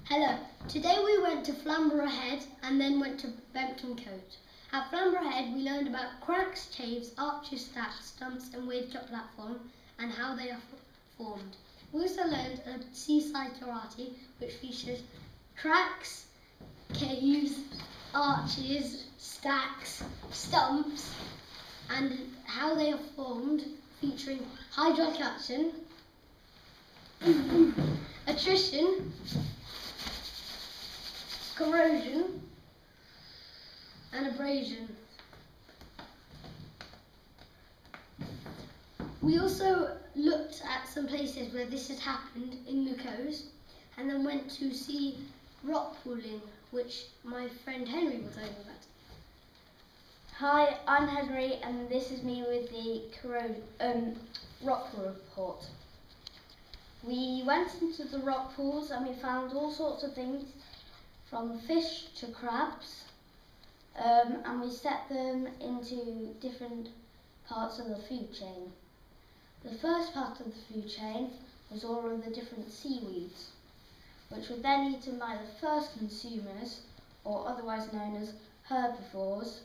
Hello, today we went to Flamborough Head and then went to Bempton Cote. At Flamborough Head we learned about cracks, caves, arches, stacks, stumps and weird chop platform and how they are formed. We also learned a seaside karate which features cracks, caves, arches, stacks, stumps and how they are formed, featuring hydraulic action, attrition, corrosion and abrasion. We also looked at some places where this has happened in the coast and then went to see rock pooling, which my friend Henry will tell you about. Hi, I'm Henry and this is me with the rock pool report. We went into the rock pools and we found all sorts of things from fish to crabs, and we set them into different parts of the food chain. The first part of the food chain was all of the different seaweeds, which were then eaten by the first consumers, or otherwise known as herbivores,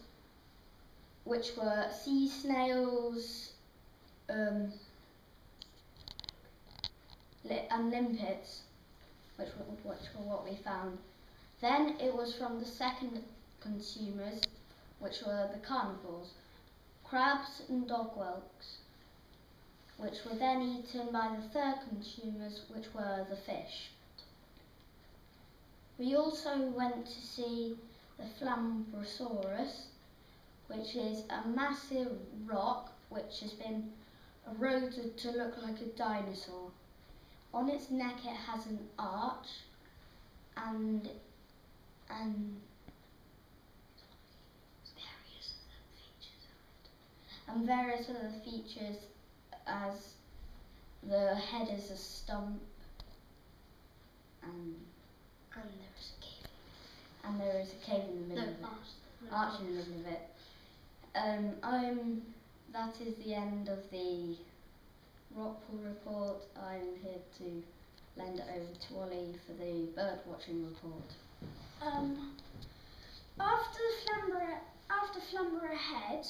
which were sea snails and limpets, which were what we found. Then it was from the second consumers, which were the carnivores, crabs and dog whelks, which were then eaten by the third consumers, which were the fish. We also went to see the Flamborosaurus, which is a massive rock which has been eroded to look like a dinosaur. On its neck it has an arch and various other features, as the head is a stump and there is a cave in the middle of it. Arch in the middle of it. That is the end of the rock pool report. I'm here to lend it over to Ollie for the bird watching report. After Flamborough Head,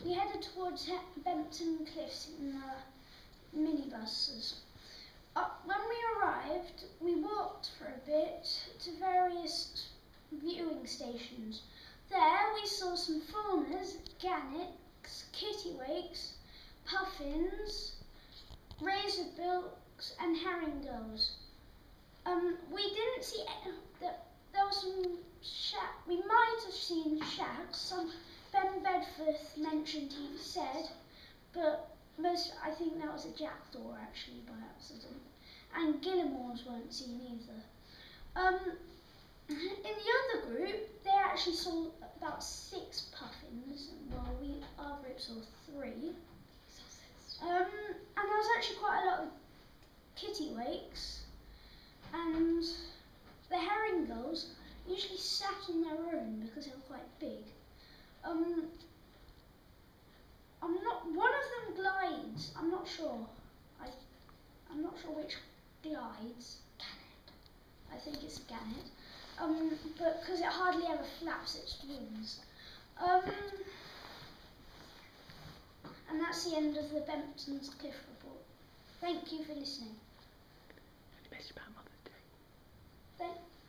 we headed towards Bempton Cliffs in the minibuses. When we arrived, we walked for a bit to various viewing stations. There we saw some faunas, gannets, kittiwakes, puffins, razorbills and herring gulls. We didn't see there was some we might have seen shacks. Some Ben Bedforth mentioned he said, but I think that was a jackdaw actually by accident. And Gillimores weren't seen either. In the other group, they actually saw about 6 puffins, while our group saw 3. And there was actually quite a lot of kittiwakes, and the herring gulls usually sat on their own because they were quite big. One of them glides. I'm not sure. I'm not sure which glides. Gannet. I think it's a gannet. But because it hardly ever flaps its wings. And that's the end of the Bempton's Cliff report. Thank you for listening.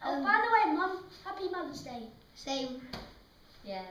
By the way, Mum, happy Mother's Day. Same. Yeah.